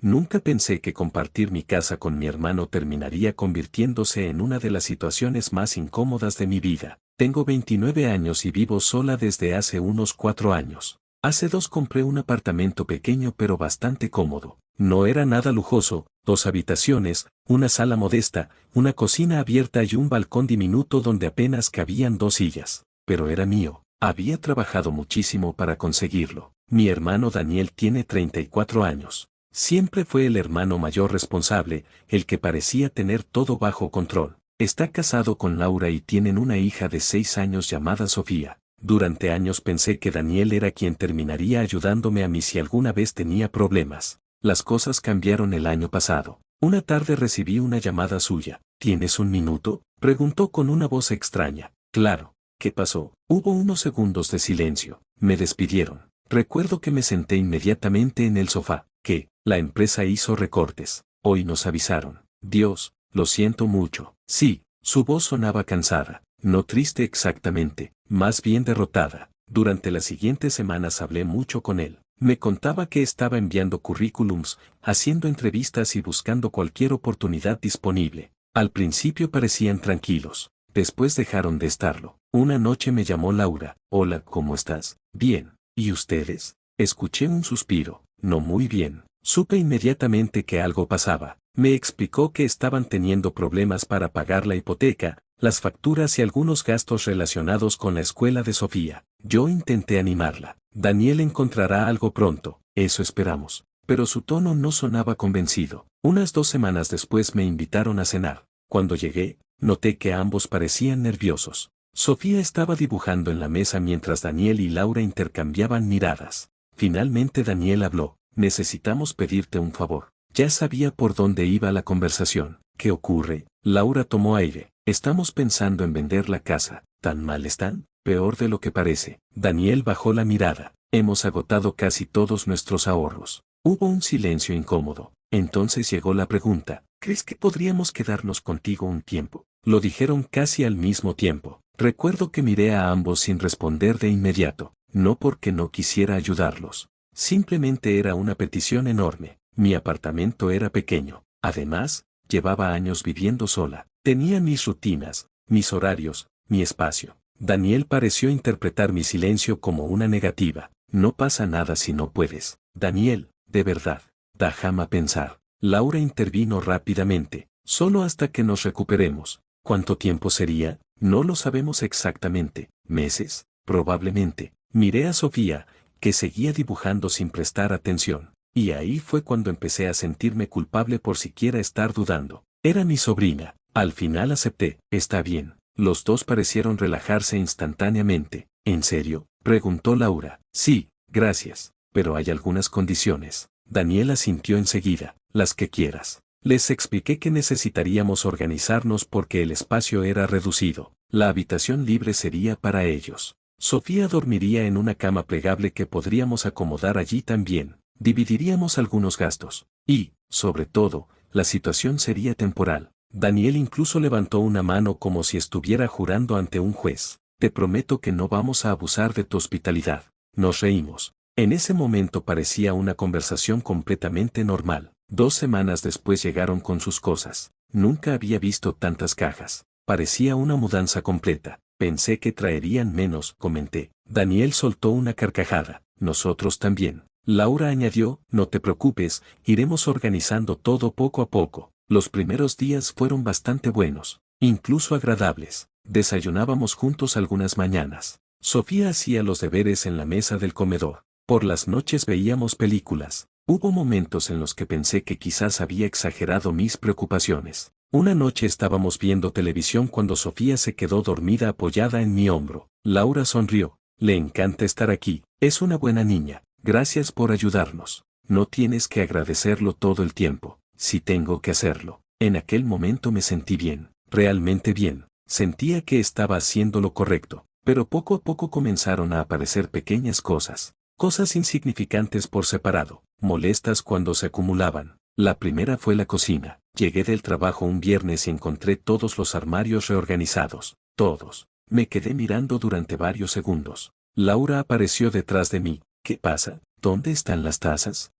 Nunca pensé que compartir mi casa con mi hermano terminaría convirtiéndose en una de las situaciones más incómodas de mi vida. Tengo 29 años y vivo sola desde hace unos 4 años. Hace 2 compré un apartamento pequeño pero bastante cómodo. No era nada lujoso, 2 habitaciones, una sala modesta, una cocina abierta y un balcón diminuto donde apenas cabían 2 sillas. Pero era mío. Había trabajado muchísimo para conseguirlo. Mi hermano Daniel tiene 34 años. Siempre fue el hermano mayor responsable, el que parecía tener todo bajo control. Está casado con Laura y tienen una hija de 6 años llamada Sofía. Durante años pensé que Daniel era quien terminaría ayudándome a mí si alguna vez tenía problemas. Las cosas cambiaron el año pasado. Una tarde recibí una llamada suya. ¿Tienes un minuto?, preguntó con una voz extraña. Claro. ¿Qué pasó? Hubo unos segundos de silencio. Me despidieron. Recuerdo que me senté inmediatamente en el sofá. ¿Qué? La empresa hizo recortes. Hoy nos avisaron. Dios, lo siento mucho. Sí, su voz sonaba cansada. No triste exactamente, más bien derrotada. Durante las siguientes semanas hablé mucho con él. Me contaba que estaba enviando currículums, haciendo entrevistas y buscando cualquier oportunidad disponible. Al principio parecían tranquilos. Después dejaron de estarlo. Una noche me llamó Laura. Hola, ¿cómo estás? Bien. ¿Y ustedes? Escuché un suspiro. No muy bien. Supe inmediatamente que algo pasaba. Me explicó que estaban teniendo problemas para pagar la hipoteca, las facturas y algunos gastos relacionados con la escuela de Sofía. Yo intenté animarla. Daniel encontrará algo pronto, eso esperamos. Pero su tono no sonaba convencido. Unas 2 semanas después me invitaron a cenar. Cuando llegué, noté que ambos parecían nerviosos. Sofía estaba dibujando en la mesa mientras Daniel y Laura intercambiaban miradas. Finalmente Daniel habló. Necesitamos pedirte un favor. Ya sabía por dónde iba la conversación. ¿Qué ocurre? Laura tomó aire. Estamos pensando en vender la casa. ¿Tan mal están? Peor de lo que parece. Daniel bajó la mirada. Hemos agotado casi todos nuestros ahorros. Hubo un silencio incómodo. Entonces llegó la pregunta. ¿Crees que podríamos quedarnos contigo un tiempo? Lo dijeron casi al mismo tiempo. Recuerdo que miré a ambos sin responder de inmediato. No porque no quisiera ayudarlos. Simplemente era una petición enorme. Mi apartamento era pequeño. Además, llevaba años viviendo sola. Tenía mis rutinas, mis horarios, mi espacio. Daniel pareció interpretar mi silencio como una negativa. No pasa nada si no puedes. Daniel, de verdad, déjame pensar. Laura intervino rápidamente. Solo hasta que nos recuperemos. ¿Cuánto tiempo sería? No lo sabemos exactamente. ¿Meses? Probablemente. Miré a Sofía, que seguía dibujando sin prestar atención. Y ahí fue cuando empecé a sentirme culpable por siquiera estar dudando. Era mi sobrina. Al final acepté. Está bien. Los dos parecieron relajarse instantáneamente. ¿En serio?, preguntó Laura. Sí, gracias. Pero hay algunas condiciones. Daniela asintió enseguida. Las que quieras. Les expliqué que necesitaríamos organizarnos porque el espacio era reducido. La habitación libre sería para ellos. Sofía dormiría en una cama plegable que podríamos acomodar allí también. Dividiríamos algunos gastos. Y, sobre todo, la situación sería temporal. Daniel incluso levantó una mano como si estuviera jurando ante un juez. Te prometo que no vamos a abusar de tu hospitalidad. Nos reímos. En ese momento parecía una conversación completamente normal. 2 semanas después llegaron con sus cosas. Nunca había visto tantas cajas. Parecía una mudanza completa. Pensé que traerían menos, comenté. Daniel soltó una carcajada. Nosotros también. Laura añadió, no te preocupes, iremos organizando todo poco a poco. Los primeros días fueron bastante buenos, incluso agradables. Desayunábamos juntos algunas mañanas. Sofía hacía los deberes en la mesa del comedor. Por las noches veíamos películas. Hubo momentos en los que pensé que quizás había exagerado mis preocupaciones. Una noche estábamos viendo televisión cuando Sofía se quedó dormida apoyada en mi hombro. Laura sonrió. Le encanta estar aquí. Es una buena niña. Gracias por ayudarnos. No tienes que agradecerlo todo el tiempo. Si tengo que hacerlo. En aquel momento me sentí bien. Realmente bien. Sentía que estaba haciendo lo correcto. Pero poco a poco comenzaron a aparecer pequeñas cosas. Cosas insignificantes por separado, molestas cuando se acumulaban. La primera fue la cocina. Llegué del trabajo un viernes y encontré todos los armarios reorganizados. Todos. Me quedé mirando durante varios segundos. Laura apareció detrás de mí. ¿Qué pasa? ¿Dónde están las tazas?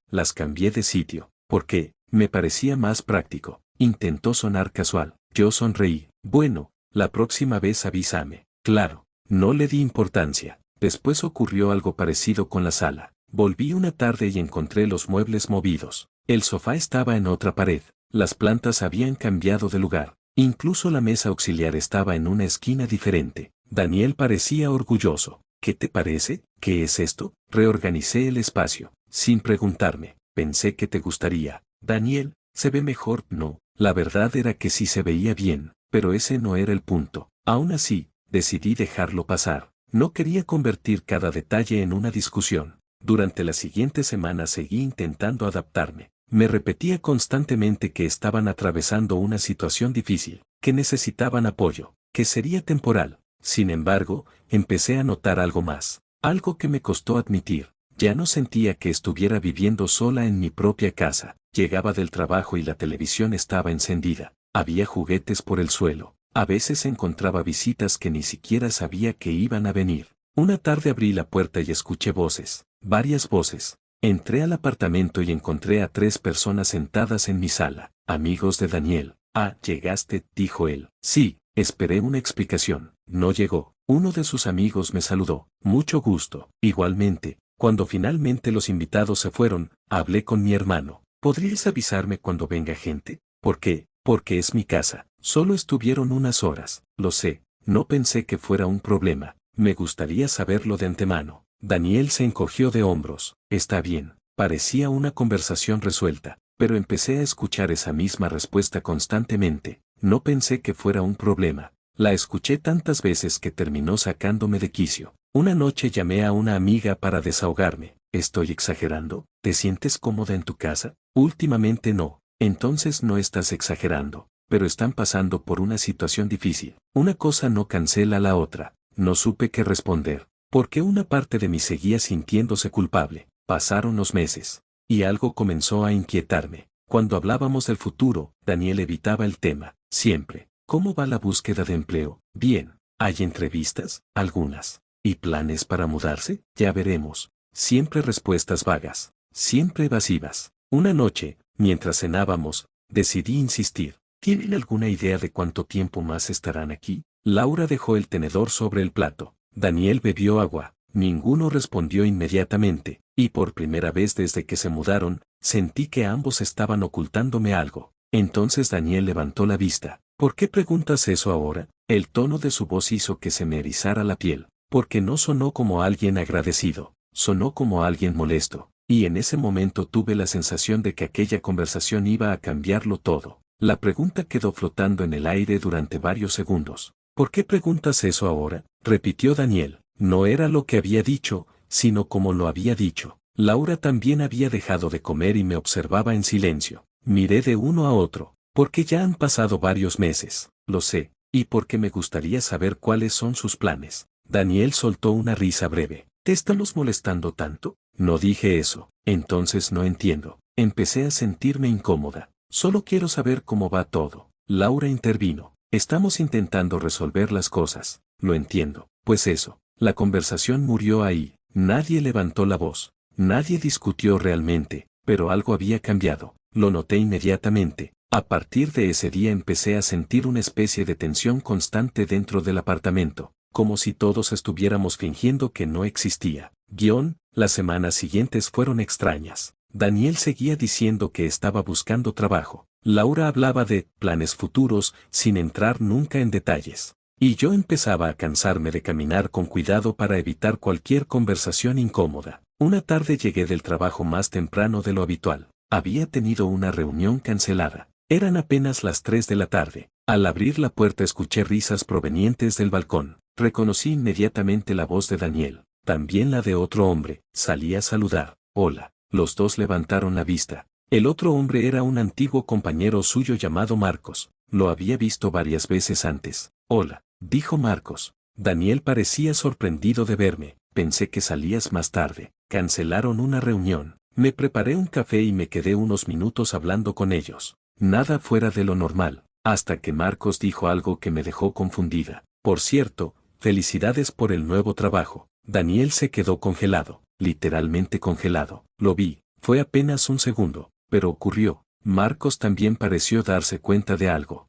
Las cambié de sitio. ¿Por qué? Me parecía más práctico. Intentó sonar casual. Yo sonreí. Bueno, la próxima vez avísame. Claro, no le di importancia. Después ocurrió algo parecido con la sala. Volví una tarde y encontré los muebles movidos. El sofá estaba en otra pared. Las plantas habían cambiado de lugar. Incluso la mesa auxiliar estaba en una esquina diferente. Daniel parecía orgulloso. ¿Qué te parece? ¿Qué es esto? Reorganicé el espacio. Sin preguntarme. Pensé que te gustaría. Daniel, ¿se ve mejor? No. La verdad era que sí se veía bien, pero ese no era el punto. Aún así, decidí dejarlo pasar. No quería convertir cada detalle en una discusión. Durante la siguiente semana seguí intentando adaptarme. Me repetía constantemente que estaban atravesando una situación difícil, que necesitaban apoyo, que sería temporal. Sin embargo, empecé a notar algo más, algo que me costó admitir. Ya no sentía que estuviera viviendo sola en mi propia casa. Llegaba del trabajo y la televisión estaba encendida. Había juguetes por el suelo. A veces encontraba visitas que ni siquiera sabía que iban a venir. Una tarde abrí la puerta y escuché voces, varias voces. Entré al apartamento y encontré a 3 personas sentadas en mi sala, amigos de Daniel. ¿Llegaste?, dijo él. Sí, esperé una explicación. No llegó. Uno de sus amigos me saludó. Mucho gusto. Igualmente. Cuando finalmente los invitados se fueron, hablé con mi hermano. ¿Podrías avisarme cuando venga gente? ¿Por qué? Porque es mi casa. Solo estuvieron unas horas. Lo sé. No pensé que fuera un problema. Me gustaría saberlo de antemano. Daniel se encogió de hombros. Está bien. Parecía una conversación resuelta, pero empecé a escuchar esa misma respuesta constantemente. No pensé que fuera un problema. La escuché tantas veces que terminó sacándome de quicio. Una noche llamé a una amiga para desahogarme. ¿Estoy exagerando? ¿Te sientes cómoda en tu casa? Últimamente no. Entonces no estás exagerando, pero están pasando por una situación difícil. Una cosa no cancela la otra. No supe qué responder, porque una parte de mí seguía sintiéndose culpable. Pasaron los meses, y algo comenzó a inquietarme. Cuando hablábamos del futuro, Daniel evitaba el tema, siempre. ¿Cómo va la búsqueda de empleo? Bien. ¿Hay entrevistas? Algunas. ¿Y planes para mudarse? Ya veremos. Siempre respuestas vagas, siempre evasivas. Una noche, mientras cenábamos, decidí insistir. ¿Tienen alguna idea de cuánto tiempo más estarán aquí? Laura dejó el tenedor sobre el plato. Daniel bebió agua. Ninguno respondió inmediatamente, y por primera vez desde que se mudaron, sentí que ambos estaban ocultándome algo. Entonces Daniel levantó la vista. ¿Por qué preguntas eso ahora? El tono de su voz hizo que se me erizara la piel, porque no sonó como alguien agradecido, sonó como alguien molesto, y en ese momento tuve la sensación de que aquella conversación iba a cambiarlo todo. La pregunta quedó flotando en el aire durante varios segundos. ¿Por qué preguntas eso ahora?, repitió Daniel. No era lo que había dicho, sino como lo había dicho. Laura también había dejado de comer y me observaba en silencio. Miré de uno a otro. Porque ya han pasado varios meses, lo sé, y porque me gustaría saber cuáles son sus planes. Daniel soltó una risa breve. ¿Te estamos molestando tanto? No dije eso. Entonces no entiendo. Empecé a sentirme incómoda. Solo quiero saber cómo va todo. Laura intervino. Estamos intentando resolver las cosas. Lo entiendo. Pues eso. La conversación murió ahí. Nadie levantó la voz. Nadie discutió realmente, pero algo había cambiado. Lo noté inmediatamente. A partir de ese día empecé a sentir una especie de tensión constante dentro del apartamento, como si todos estuviéramos fingiendo que no existía. Las semanas siguientes fueron extrañas. Daniel seguía diciendo que estaba buscando trabajo. Laura hablaba de planes futuros sin entrar nunca en detalles. Y yo empezaba a cansarme de caminar con cuidado para evitar cualquier conversación incómoda. Una tarde llegué del trabajo más temprano de lo habitual. Había tenido una reunión cancelada. Eran apenas las 3 de la tarde. Al abrir la puerta escuché risas provenientes del balcón. Reconocí inmediatamente la voz de Daniel, también la de otro hombre. Salí a saludar. Hola. Los dos levantaron la vista. El otro hombre era un antiguo compañero suyo llamado Marcos. Lo había visto varias veces antes. Hola, dijo Marcos. Daniel parecía sorprendido de verme. Pensé que salías más tarde. Cancelaron una reunión. Me preparé un café y me quedé unos minutos hablando con ellos. Nada fuera de lo normal, hasta que Marcos dijo algo que me dejó confundida. Por cierto, felicidades por el nuevo trabajo. Daniel se quedó congelado, literalmente congelado. Lo vi, Fue apenas un segundo, pero ocurrió. Marcos también pareció darse cuenta de algo.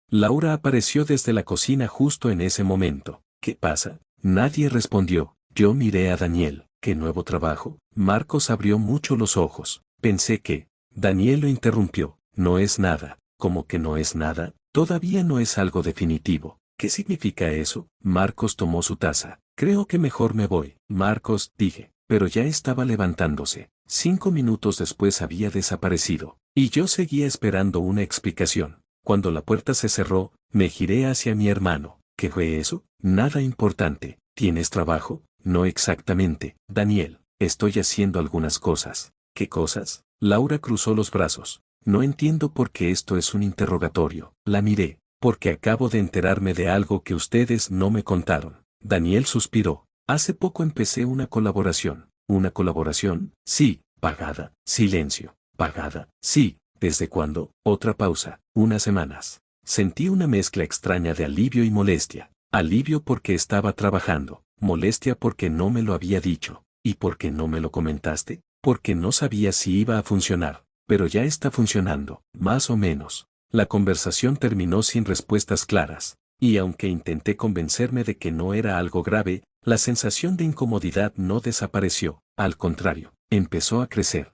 Laura apareció desde la cocina justo en ese momento. ¿Qué pasa? Nadie respondió. Yo miré a Daniel. ¿Qué nuevo trabajo? Marcos abrió mucho los ojos. Pensé que... Daniel lo interrumpió. No es nada. ¿Cómo que no es nada? Todavía no es algo definitivo. ¿Qué significa eso? Marcos tomó su taza. Creo que mejor me voy. Marcos, dije. Pero ya estaba levantándose. 5 minutos después había desaparecido. Y yo seguía esperando una explicación. Cuando la puerta se cerró, me giré hacia mi hermano. ¿Qué fue eso? Nada importante. ¿Tienes trabajo? No exactamente, Daniel. Estoy haciendo algunas cosas. ¿Qué cosas? Laura cruzó los brazos. No entiendo por qué esto es un interrogatorio. La miré. Porque acabo de enterarme de algo que ustedes no me contaron. Daniel suspiró. Hace poco empecé una colaboración. ¿Una colaboración? Sí. ¿Pagada? Silencio. ¿Pagada? Sí. ¿Desde cuándo? Otra pausa. Unas semanas. Sentí una mezcla extraña de alivio y molestia. Alivio porque estaba trabajando. Molestia porque no me lo había dicho. ¿Y por qué no me lo comentaste? Porque no sabía si iba a funcionar. Pero ya está funcionando, más o menos. La conversación terminó sin respuestas claras. Y aunque intenté convencerme de que no era algo grave, la sensación de incomodidad no desapareció. Al contrario, empezó a crecer.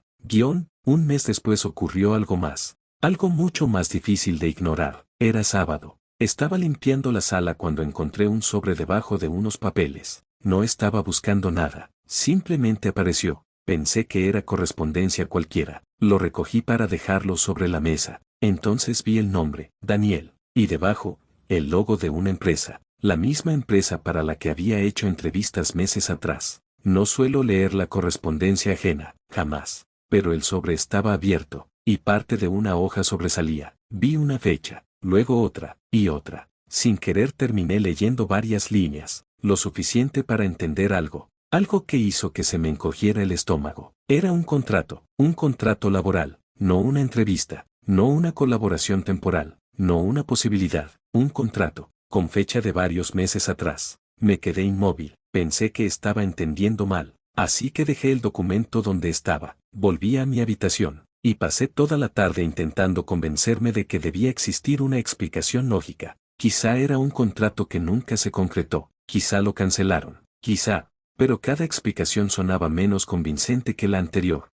Un mes después ocurrió algo más. Algo mucho más difícil de ignorar. Era sábado. Estaba limpiando la sala cuando encontré un sobre debajo de unos papeles. No estaba buscando nada. Simplemente apareció. Pensé que era correspondencia cualquiera. Lo recogí para dejarlo sobre la mesa. Entonces vi el nombre, Daniel. Y debajo, el logo de una empresa. La misma empresa para la que había hecho entrevistas meses atrás. No suelo leer la correspondencia ajena, jamás. Pero el sobre estaba abierto, y parte de una hoja sobresalía. Vi una fecha, luego otra, y otra. Sin querer terminé leyendo varias líneas, lo suficiente para entender algo. Algo que hizo que se me encogiera el estómago. Era un contrato laboral, no una entrevista, no una colaboración temporal, no una posibilidad, un contrato, con fecha de varios meses atrás. Me quedé inmóvil, pensé que estaba entendiendo mal, así que dejé el documento donde estaba, volví a mi habitación, y pasé toda la tarde intentando convencerme de que debía existir una explicación lógica. Quizá era un contrato que nunca se concretó, quizá lo cancelaron, quizá, pero cada explicación sonaba menos convincente que la anterior.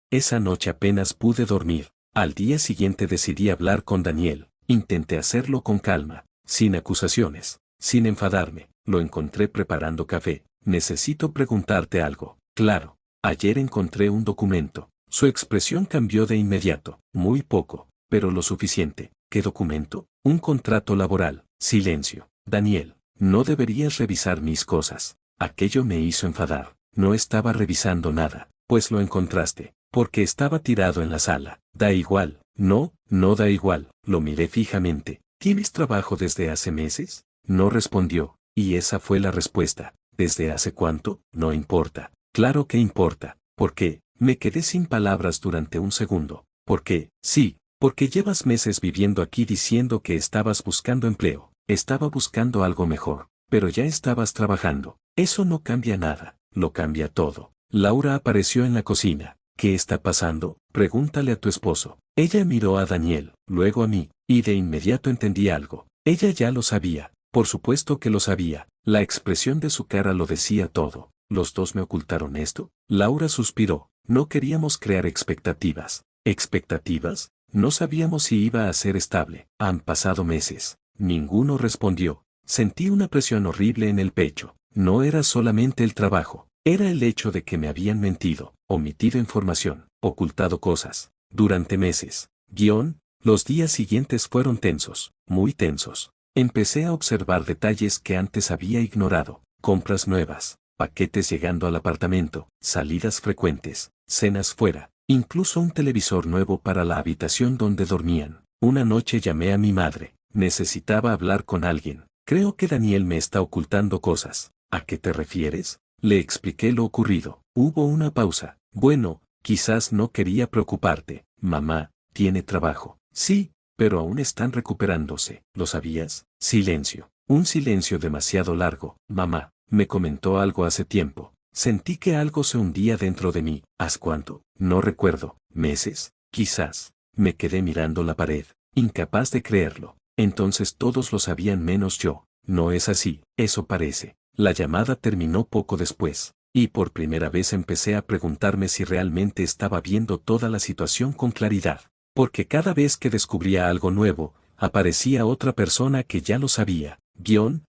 Esa noche apenas pude dormir. Al día siguiente decidí hablar con Daniel. Intenté hacerlo con calma, sin acusaciones, sin enfadarme. Lo encontré preparando café. Necesito preguntarte algo. Claro. Ayer encontré un documento. Su expresión cambió de inmediato. Muy poco, pero lo suficiente. ¿Qué documento? Un contrato laboral. Silencio. Daniel, no deberías revisar mis cosas. Aquello me hizo enfadar. No estaba revisando nada, pues lo encontraste, porque estaba tirado en la sala. Da igual. No, no da igual. Lo miré fijamente. ¿Tienes trabajo desde hace meses? No respondió, y esa fue la respuesta. ¿Desde hace cuánto? No importa. Claro que importa. ¿Por qué? Me quedé sin palabras durante un segundo. ¿Por qué? Sí, porque llevas meses viviendo aquí diciendo que estabas buscando empleo. Estaba buscando algo mejor, pero ya estabas trabajando. Eso no cambia nada, lo cambia todo. Laura apareció en la cocina. ¿Qué está pasando? Pregúntale a tu esposo. Ella miró a Daniel, luego a mí, y de inmediato entendí algo. Ella ya lo sabía, por supuesto que lo sabía. La expresión de su cara lo decía todo. ¿Los dos me ocultaron esto? Laura suspiró. No queríamos crear expectativas. ¿Expectativas? No sabíamos si iba a ser estable. Han pasado meses. Ninguno respondió. Sentí una presión horrible en el pecho. No era solamente el trabajo. Era el hecho de que me habían mentido, omitido información, ocultado cosas. Durante meses. Los días siguientes fueron tensos, muy tensos. Empecé a observar detalles que antes había ignorado. Compras nuevas, paquetes llegando al apartamento, salidas frecuentes, cenas fuera, incluso un televisor nuevo para la habitación donde dormían. Una noche llamé a mi madre. Necesitaba hablar con alguien. Creo que Daniel me está ocultando cosas. ¿A qué te refieres? Le expliqué lo ocurrido. Hubo una pausa. Bueno, quizás no quería preocuparte. Mamá, tiene trabajo. Sí, pero aún están recuperándose. ¿Lo sabías? Silencio. Un silencio demasiado largo. Mamá, me comentó algo hace tiempo. Sentí que algo se hundía dentro de mí. ¿Haz cuánto? No recuerdo. ¿Meses? Quizás. Me quedé mirando la pared, incapaz de creerlo. Entonces todos lo sabían menos yo. No es así, eso parece. La llamada terminó poco después, y por primera vez empecé a preguntarme si realmente estaba viendo toda la situación con claridad. Porque cada vez que descubría algo nuevo, aparecía otra persona que ya lo sabía.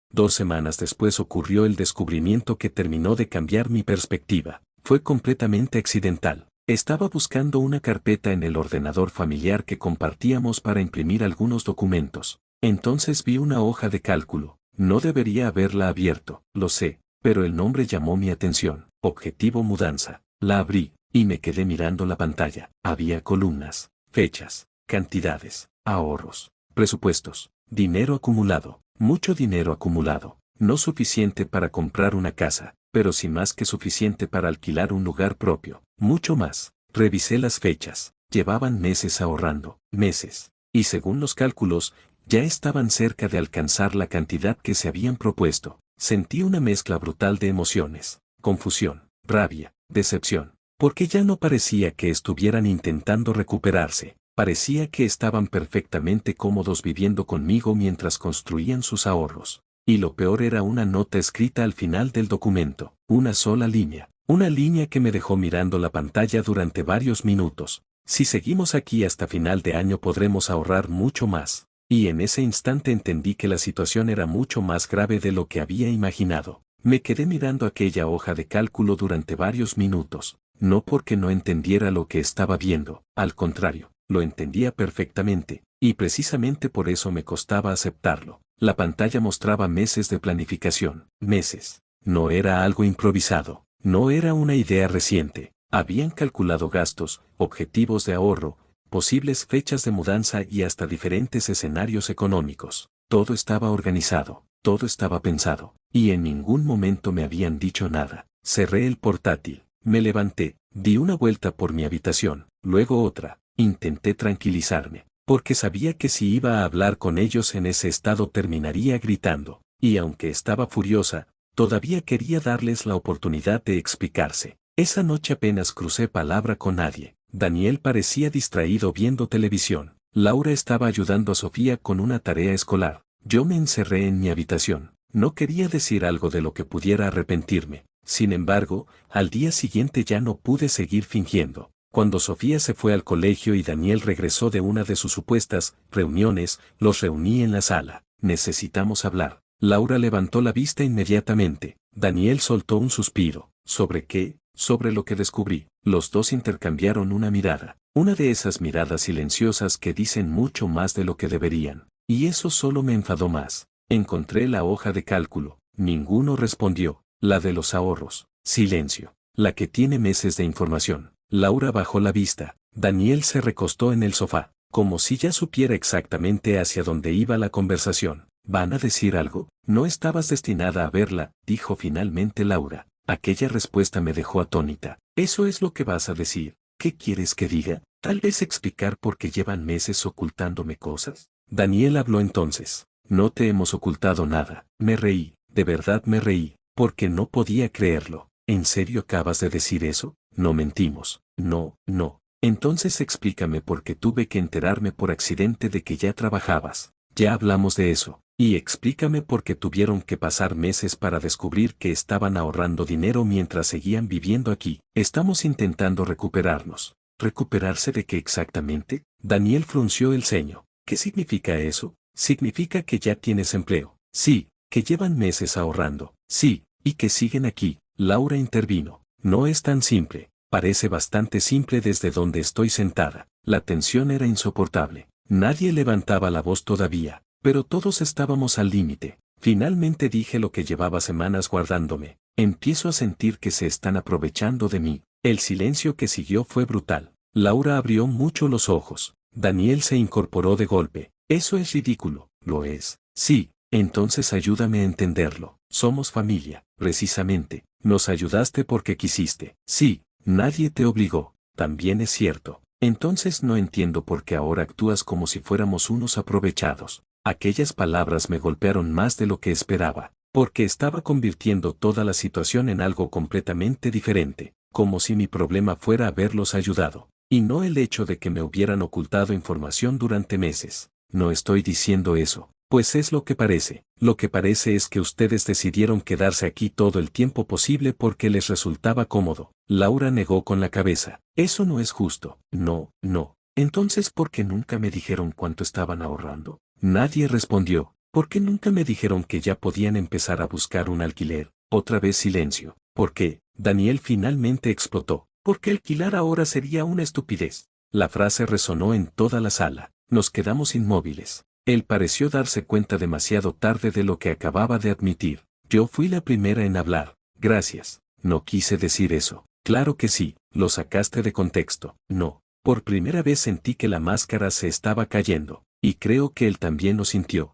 2 semanas después ocurrió el descubrimiento que terminó de cambiar mi perspectiva. Fue completamente accidental. Estaba buscando una carpeta en el ordenador familiar que compartíamos para imprimir algunos documentos. Entonces vi una hoja de cálculo. No debería haberla abierto, lo sé, pero el nombre llamó mi atención. Objetivo mudanza. La abrí, y me quedé mirando la pantalla. Había columnas, fechas, cantidades, ahorros, presupuestos, dinero acumulado, mucho dinero acumulado. No suficiente para comprar una casa, pero sí más que suficiente para alquilar un lugar propio. Mucho más. Revisé las fechas. Llevaban meses ahorrando, meses. Y según los cálculos, ya estaban cerca de alcanzar la cantidad que se habían propuesto. Sentí una mezcla brutal de emociones. Confusión, rabia, decepción. Porque ya no parecía que estuvieran intentando recuperarse. Parecía que estaban perfectamente cómodos viviendo conmigo mientras construían sus ahorros. Y lo peor era una nota escrita al final del documento. Una sola línea. Una línea que me dejó mirando la pantalla durante varios minutos. Si seguimos aquí hasta final de año podremos ahorrar mucho más. Y en ese instante entendí que la situación era mucho más grave de lo que había imaginado. Me quedé mirando aquella hoja de cálculo durante varios minutos. No porque no entendiera lo que estaba viendo, al contrario, lo entendía perfectamente, y precisamente por eso me costaba aceptarlo. La pantalla mostraba meses de planificación, meses. No era algo improvisado, no era una idea reciente. Habían calculado gastos, objetivos de ahorro, posibles fechas de mudanza y hasta diferentes escenarios económicos. Todo estaba organizado, todo estaba pensado, y en ningún momento me habían dicho nada. Cerré el portátil, me levanté, di una vuelta por mi habitación, luego otra. Intenté tranquilizarme, porque sabía que si iba a hablar con ellos en ese estado terminaría gritando, y aunque estaba furiosa, todavía quería darles la oportunidad de explicarse. Esa noche apenas crucé palabra con nadie. Daniel parecía distraído viendo televisión. Laura estaba ayudando a Sofía con una tarea escolar. Yo me encerré en mi habitación. No quería decir algo de lo que pudiera arrepentirme. Sin embargo, al día siguiente ya no pude seguir fingiendo. Cuando Sofía se fue al colegio y Daniel regresó de una de sus supuestas reuniones, los reuní en la sala. Necesitamos hablar. Laura levantó la vista inmediatamente. Daniel soltó un suspiro. ¿Sobre qué? Sobre lo que descubrí. Los dos intercambiaron una mirada. Una de esas miradas silenciosas que dicen mucho más de lo que deberían. Y eso solo me enfadó más. Encontré la hoja de cálculo. Ninguno respondió. La de los ahorros. Silencio. La que tiene meses de información. Laura bajó la vista. Daniel se recostó en el sofá, como si ya supiera exactamente hacia dónde iba la conversación. ¿Van a decir algo? No estabas destinada a verla, dijo finalmente Laura. Aquella respuesta me dejó atónita. ¿Eso es lo que vas a decir? ¿Qué quieres que diga? ¿Tal vez explicar por qué llevan meses ocultándome cosas? Daniel habló entonces. No te hemos ocultado nada. Me reí, de verdad me reí, porque no podía creerlo. ¿En serio acabas de decir eso? No mentimos. No, no. Entonces explícame por qué tuve que enterarme por accidente de que ya trabajabas. Ya hablamos de eso. Y explícame por qué tuvieron que pasar meses para descubrir que estaban ahorrando dinero mientras seguían viviendo aquí. Estamos intentando recuperarnos. ¿Recuperarse de qué exactamente? Daniel frunció el ceño. ¿Qué significa eso? Significa que ya tienes empleo. Sí, que llevan meses ahorrando. Sí, y que siguen aquí. Laura intervino. No es tan simple. Parece bastante simple desde donde estoy sentada. La tensión era insoportable. Nadie levantaba la voz todavía, pero todos estábamos al límite. Finalmente dije lo que llevaba semanas guardándome. Empiezo a sentir que se están aprovechando de mí. El silencio que siguió fue brutal. Laura abrió mucho los ojos. Daniel se incorporó de golpe. Eso es ridículo. ¿Lo es? Sí. Entonces ayúdame a entenderlo. Somos familia, precisamente. Nos ayudaste porque quisiste. Sí, nadie te obligó. También es cierto. Entonces no entiendo por qué ahora actúas como si fuéramos unos aprovechados. Aquellas palabras me golpearon más de lo que esperaba. porque estaba convirtiendo toda la situación en algo completamente diferente, como si mi problema fuera haberlos ayudado, y no el hecho de que me hubieran ocultado información durante meses. No estoy diciendo eso, pues es lo que parece. Lo que parece es que ustedes decidieron quedarse aquí todo el tiempo posible porque les resultaba cómodo. Laura negó con la cabeza. Eso no es justo. No, no. Entonces, ¿por qué nunca me dijeron cuánto estaban ahorrando? Nadie respondió. ¿Por qué nunca me dijeron que ya podían empezar a buscar un alquiler? Otra vez silencio. ¿Por qué? Daniel finalmente explotó. Porque alquilar ahora sería una estupidez. La frase resonó en toda la sala. Nos quedamos inmóviles. Él pareció darse cuenta demasiado tarde de lo que acababa de admitir. Yo fui la primera en hablar. Gracias. No quise decir eso. Claro que sí, lo sacaste de contexto. No. Por primera vez sentí que la máscara se estaba cayendo. Y creo que él también lo sintió.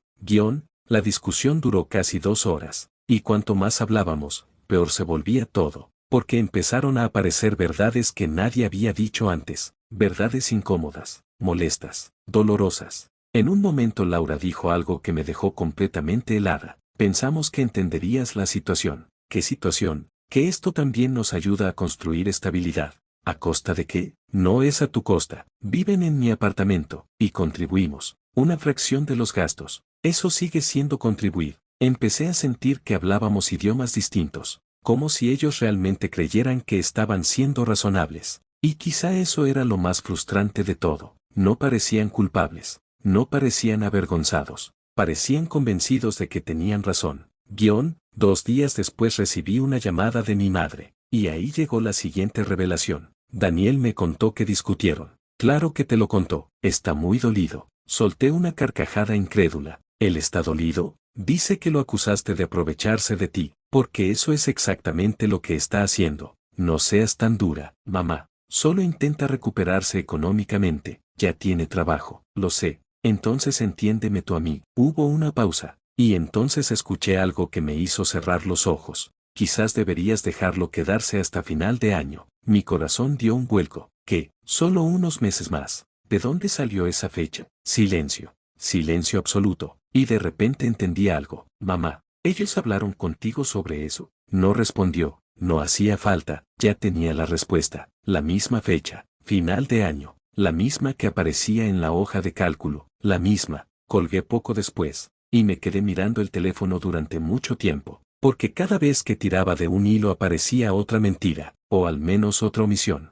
La discusión duró casi 2 horas. Y cuanto más hablábamos, peor se volvía todo. Porque empezaron a aparecer verdades que nadie había dicho antes. Verdades incómodas, molestas, dolorosas. En un momento Laura dijo algo que me dejó completamente helada. Pensamos que entenderías la situación. ¿Qué situación? Que esto también nos ayuda a construir estabilidad. ¿A costa de qué? No es a tu costa. Viven en mi apartamento, y contribuimos. Una fracción de los gastos. Eso sigue siendo contribuir. Empecé a sentir que hablábamos idiomas distintos, como si ellos realmente creyeran que estaban siendo razonables. Y quizá eso era lo más frustrante de todo. No parecían culpables. No parecían avergonzados, parecían convencidos de que tenían razón. 2 días después recibí una llamada de mi madre, y ahí llegó la siguiente revelación. Daniel me contó que discutieron. Claro que te lo contó, está muy dolido. Solté una carcajada incrédula. ¿Él está dolido? Dice que lo acusaste de aprovecharse de ti, porque eso es exactamente lo que está haciendo. No seas tan dura, mamá. Solo intenta recuperarse económicamente, ya tiene trabajo, lo sé. Entonces entiéndeme tú a mí. Hubo una pausa, y entonces escuché algo que me hizo cerrar los ojos. Quizás deberías dejarlo quedarse hasta final de año. Mi corazón dio un vuelco. ¿Qué? Solo unos meses más. ¿De dónde salió esa fecha? Silencio. Silencio absoluto. Y de repente entendí algo. Mamá, ¿ellos hablaron contigo sobre eso? No respondió. No hacía falta. Ya tenía la respuesta. La misma fecha. Final de año. La misma que aparecía en la hoja de cálculo. La misma. Colgué poco después, y me quedé mirando el teléfono durante mucho tiempo, porque cada vez que tiraba de un hilo aparecía otra mentira, o al menos otra omisión.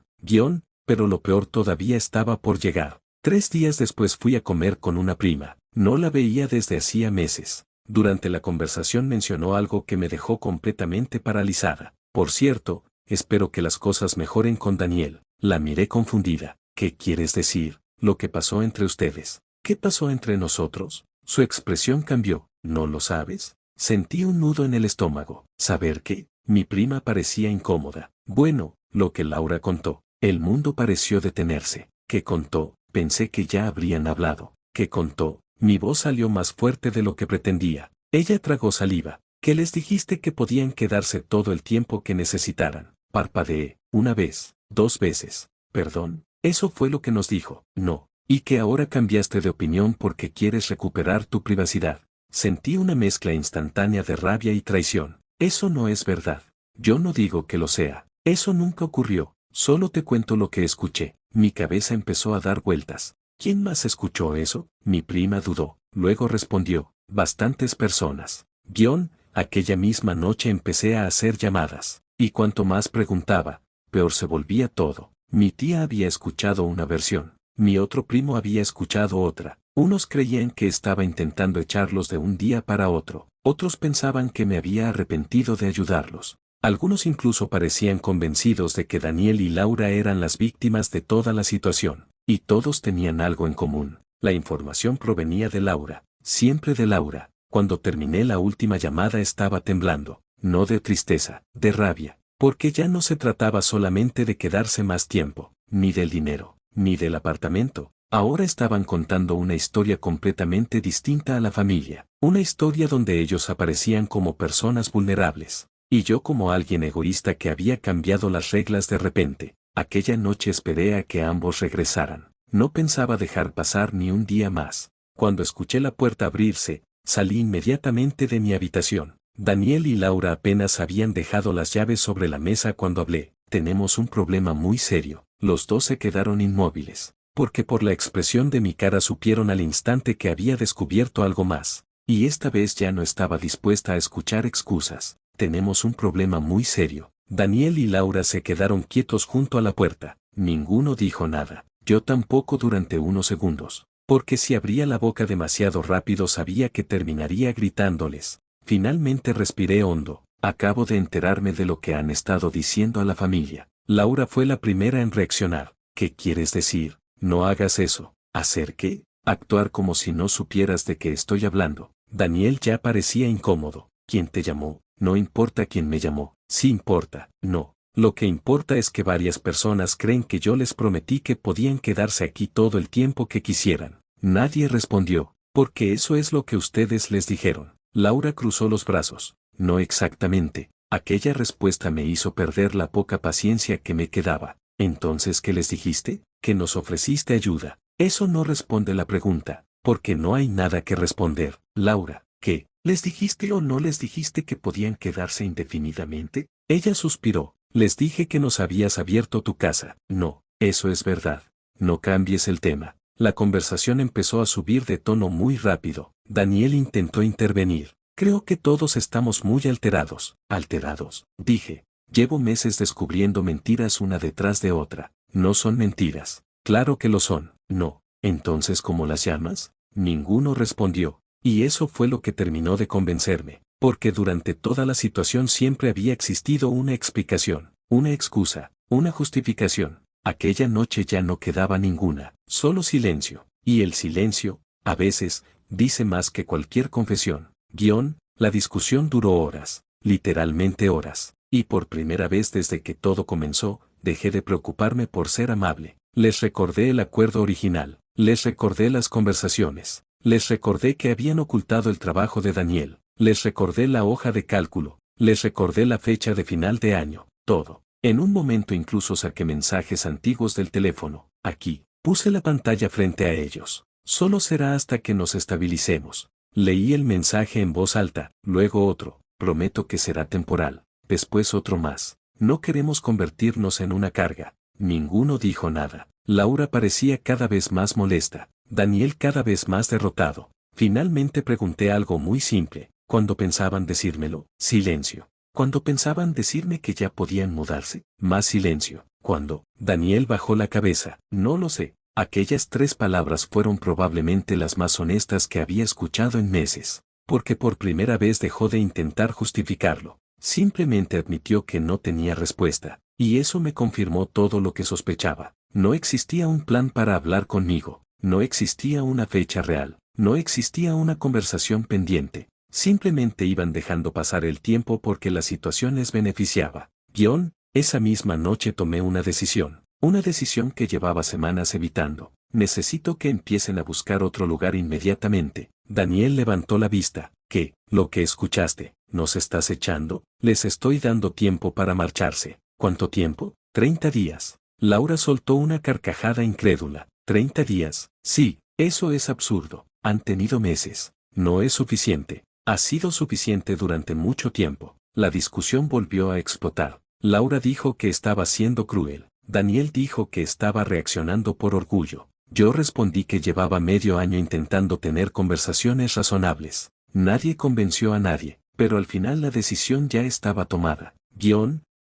Pero lo peor todavía estaba por llegar. 3 días después fui a comer con una prima. No la veía desde hacía meses. Durante la conversación mencionó algo que me dejó completamente paralizada. Por cierto, espero que las cosas mejoren con Daniel. La miré confundida. ¿Qué quieres decir? Lo que pasó entre ustedes. ¿Qué pasó entre nosotros? Su expresión cambió. ¿No lo sabes? Sentí un nudo en el estómago. ¿Saber qué? Mi prima parecía incómoda. Bueno, lo que Laura contó. El mundo pareció detenerse. ¿Qué contó? Pensé que ya habrían hablado. ¿Qué contó? Mi voz salió más fuerte de lo que pretendía. Ella tragó saliva. ¿Qué les dijiste que podían quedarse todo el tiempo que necesitaran? Parpadeé. 1 vez, 2 veces. Perdón. Eso fue lo que nos dijo. No. Y que ahora cambiaste de opinión porque quieres recuperar tu privacidad. Sentí una mezcla instantánea de rabia y traición. Eso no es verdad. Yo no digo que lo sea. Eso nunca ocurrió. Solo te cuento lo que escuché. Mi cabeza empezó a dar vueltas. ¿Quién más escuchó eso? Mi prima dudó. Luego respondió. Bastantes personas. Aquella misma noche empecé a hacer llamadas. Y cuanto más preguntaba, peor se volvía todo. Mi tía había escuchado una versión. Mi otro primo había escuchado otra. Unos creían que estaba intentando echarlos de un día para otro. Otros pensaban que me había arrepentido de ayudarlos. Algunos incluso parecían convencidos de que Daniel y Laura eran las víctimas de toda la situación. Y todos tenían algo en común. La información provenía de Laura. Siempre de Laura. Cuando terminé la última llamada estaba temblando. No de tristeza, de rabia. Porque ya no se trataba solamente de quedarse más tiempo, ni del dinero, ni del apartamento. Ahora estaban contando una historia completamente distinta a la familia. Una historia donde ellos aparecían como personas vulnerables. Y yo como alguien egoísta que había cambiado las reglas de repente. Aquella noche esperé a que ambos regresaran. No pensaba dejar pasar ni un día más. Cuando escuché la puerta abrirse, salí inmediatamente de mi habitación. Daniel y Laura apenas habían dejado las llaves sobre la mesa cuando hablé. Tenemos un problema muy serio. Los dos se quedaron inmóviles, porque por la expresión de mi cara supieron al instante que había descubierto algo más. Y esta vez ya no estaba dispuesta a escuchar excusas. Tenemos un problema muy serio. Daniel y Laura se quedaron quietos junto a la puerta. Ninguno dijo nada. Yo tampoco durante unos segundos. Porque si abría la boca demasiado rápido sabía que terminaría gritándoles. Finalmente respiré hondo. Acabo de enterarme de lo que han estado diciendo a la familia. Laura fue la primera en reaccionar. ¿Qué quieres decir? No hagas eso. ¿Hacer qué? Actuar como si no supieras de qué estoy hablando. Daniel ya parecía incómodo. ¿Quién te llamó? No importa quién me llamó. Sí importa. No. Lo que importa es que varias personas creen que yo les prometí que podían quedarse aquí todo el tiempo que quisieran. Nadie respondió, porque eso es lo que ustedes les dijeron. Laura cruzó los brazos. No exactamente. Aquella respuesta me hizo perder la poca paciencia que me quedaba. Entonces, ¿qué les dijiste? Que nos ofreciste ayuda. Eso no responde la pregunta, porque no hay nada que responder. Laura, ¿qué? ¿Les dijiste o no les dijiste que podían quedarse indefinidamente? Ella suspiró. Les dije que nos habías abierto tu casa. No, eso es verdad. No cambies el tema. La conversación empezó a subir de tono muy rápido. Daniel intentó intervenir. Creo que todos estamos muy alterados. ¿Alterados? Dije. Llevo meses descubriendo mentiras una detrás de otra. No son mentiras. Claro que lo son. No. Entonces, ¿cómo las llamas? Ninguno respondió. Y eso fue lo que terminó de convencerme. Porque durante toda la situación siempre había existido una explicación, una excusa, una justificación. Aquella noche ya no quedaba ninguna, solo silencio. Y el silencio, a veces, dice más que cualquier confesión. La discusión duró horas, literalmente horas. Y por primera vez desde que todo comenzó, dejé de preocuparme por ser amable. Les recordé el acuerdo original, les recordé las conversaciones, les recordé que habían ocultado el trabajo de Daniel, les recordé la hoja de cálculo, les recordé la fecha de final de año, todo. En un momento incluso saqué mensajes antiguos del teléfono. Aquí, puse la pantalla frente a ellos. Solo será hasta que nos estabilicemos. Leí el mensaje en voz alta, luego otro. Prometo que será temporal. Después otro más. No queremos convertirnos en una carga. Ninguno dijo nada. Laura parecía cada vez más molesta. Daniel cada vez más derrotado. Finalmente pregunté algo muy simple. ¿Cuándo pensaban decírmelo? Silencio. ¿Cuándo pensaban decirme que ya podían mudarse? Más silencio. ¿Cuándo? Daniel bajó la cabeza. No lo sé. Aquellas 3 palabras fueron probablemente las más honestas que había escuchado en meses. Porque por primera vez dejó de intentar justificarlo. Simplemente admitió que no tenía respuesta, y eso me confirmó todo lo que sospechaba. No existía un plan para hablar conmigo, no existía una fecha real, no existía una conversación pendiente. Simplemente iban dejando pasar el tiempo porque la situación les beneficiaba. Esa misma noche tomé una decisión que llevaba semanas evitando. Necesito que empiecen a buscar otro lugar inmediatamente. Daniel levantó la vista. ¿Qué? ¿Lo que escuchaste? ¿Nos estás echando? Les estoy dando tiempo para marcharse. ¿Cuánto tiempo? 30 días. Laura soltó una carcajada incrédula. ¿30 días? Sí, eso es absurdo. Han tenido meses. No es suficiente. Ha sido suficiente durante mucho tiempo. La discusión volvió a explotar. Laura dijo que estaba siendo cruel. Daniel dijo que estaba reaccionando por orgullo. Yo respondí que llevaba medio año intentando tener conversaciones razonables. Nadie convenció a nadie, pero al final la decisión ya estaba tomada.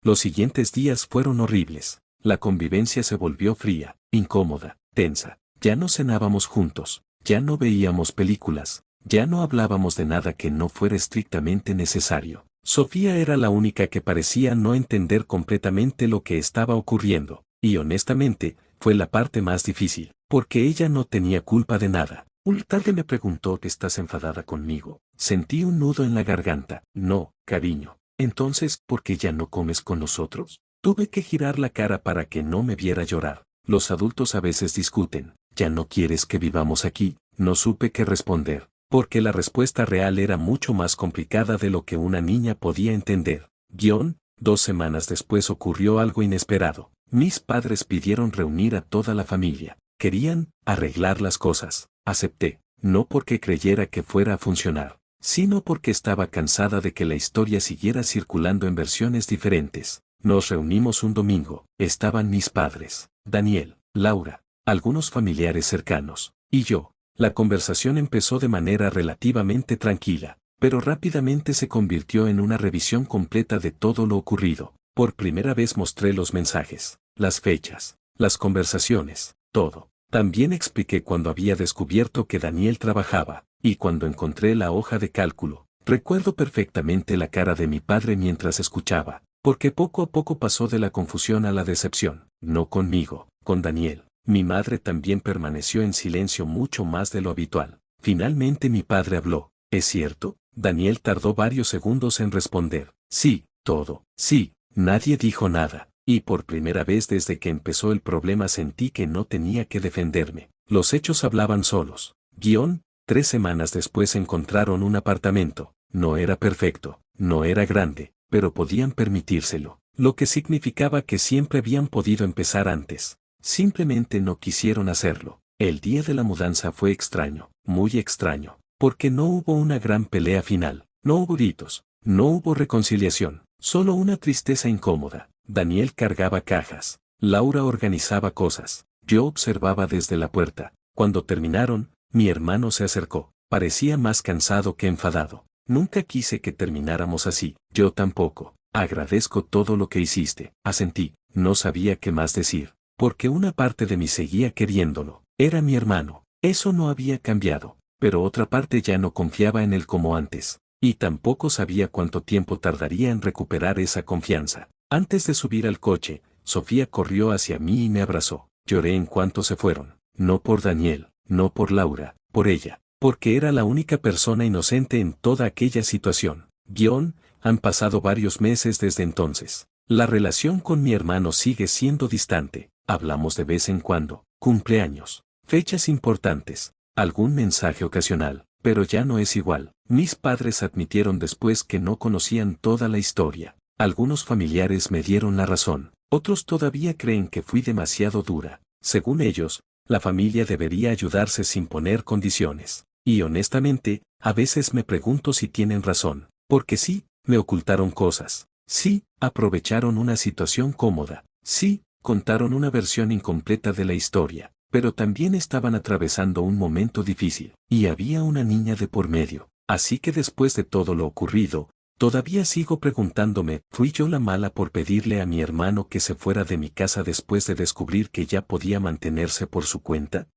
Los siguientes días fueron horribles. La convivencia se volvió fría, incómoda, tensa. Ya no cenábamos juntos, ya no veíamos películas, ya no hablábamos de nada que no fuera estrictamente necesario. Sofía era la única que parecía no entender completamente lo que estaba ocurriendo, y honestamente, fue la parte más difícil, porque ella no tenía culpa de nada. Tarde me preguntó: ¿estás enfadada conmigo? Sentí un nudo en la garganta. No, cariño. Entonces, ¿por qué ya no comes con nosotros? Tuve que girar la cara para que no me viera llorar. Los adultos a veces discuten. ¿Ya no quieres que vivamos aquí? No supe qué responder, porque la respuesta real era mucho más complicada de lo que una niña podía entender. 2 semanas después ocurrió algo inesperado. Mis padres pidieron reunir a toda la familia. Querían arreglar las cosas. Acepté, no porque creyera que fuera a funcionar, sino porque estaba cansada de que la historia siguiera circulando en versiones diferentes. Nos reunimos un domingo, estaban mis padres, Daniel, Laura, algunos familiares cercanos, y yo. La conversación empezó de manera relativamente tranquila, pero rápidamente se convirtió en una revisión completa de todo lo ocurrido. Por primera vez mostré los mensajes, las fechas, las conversaciones, todo. También expliqué cuando había descubierto que Daniel trabajaba, y cuando encontré la hoja de cálculo. Recuerdo perfectamente la cara de mi padre mientras escuchaba, porque poco a poco pasó de la confusión a la decepción, no conmigo, con Daniel. Mi madre también permaneció en silencio mucho más de lo habitual. Finalmente mi padre habló. ¿Es cierto? Daniel tardó varios segundos en responder. Sí, todo. Sí, nadie dijo nada. Y por primera vez desde que empezó el problema sentí que no tenía que defenderme. Los hechos hablaban solos. 3 semanas después encontraron un apartamento. No era perfecto, no era grande, pero podían permitírselo. Lo que significaba que siempre habían podido empezar antes. Simplemente no quisieron hacerlo. El día de la mudanza fue extraño, muy extraño, porque no hubo una gran pelea final, no hubo gritos, no hubo reconciliación, solo una tristeza incómoda. Daniel cargaba cajas, Laura organizaba cosas, yo observaba desde la puerta. Cuando terminaron, mi hermano se acercó, parecía más cansado que enfadado. Nunca quise que termináramos así, yo tampoco. Agradezco todo lo que hiciste, asentí, no sabía qué más decir. Porque una parte de mí seguía queriéndolo. Era mi hermano. Eso no había cambiado. Pero otra parte ya no confiaba en él como antes. Y tampoco sabía cuánto tiempo tardaría en recuperar esa confianza. Antes de subir al coche, Sofía corrió hacia mí y me abrazó. Lloré en cuanto se fueron. No por Daniel, no por Laura, por ella. Porque era la única persona inocente en toda aquella situación. Han pasado varios meses desde entonces. La relación con mi hermano sigue siendo distante. Hablamos de vez en cuando, cumpleaños, fechas importantes, algún mensaje ocasional, pero ya no es igual. Mis padres admitieron después que no conocían toda la historia. Algunos familiares me dieron la razón, otros todavía creen que fui demasiado dura. Según ellos, la familia debería ayudarse sin poner condiciones. Y honestamente, a veces me pregunto si tienen razón, porque sí, me ocultaron cosas. Sí, aprovecharon una situación cómoda. Sí, contaron una versión incompleta de la historia, pero también estaban atravesando un momento difícil, y había una niña de por medio. Así que después de todo lo ocurrido, todavía sigo preguntándome, ¿fui yo la mala por pedirle a mi hermano que se fuera de mi casa después de descubrir que ya podía mantenerse por su cuenta?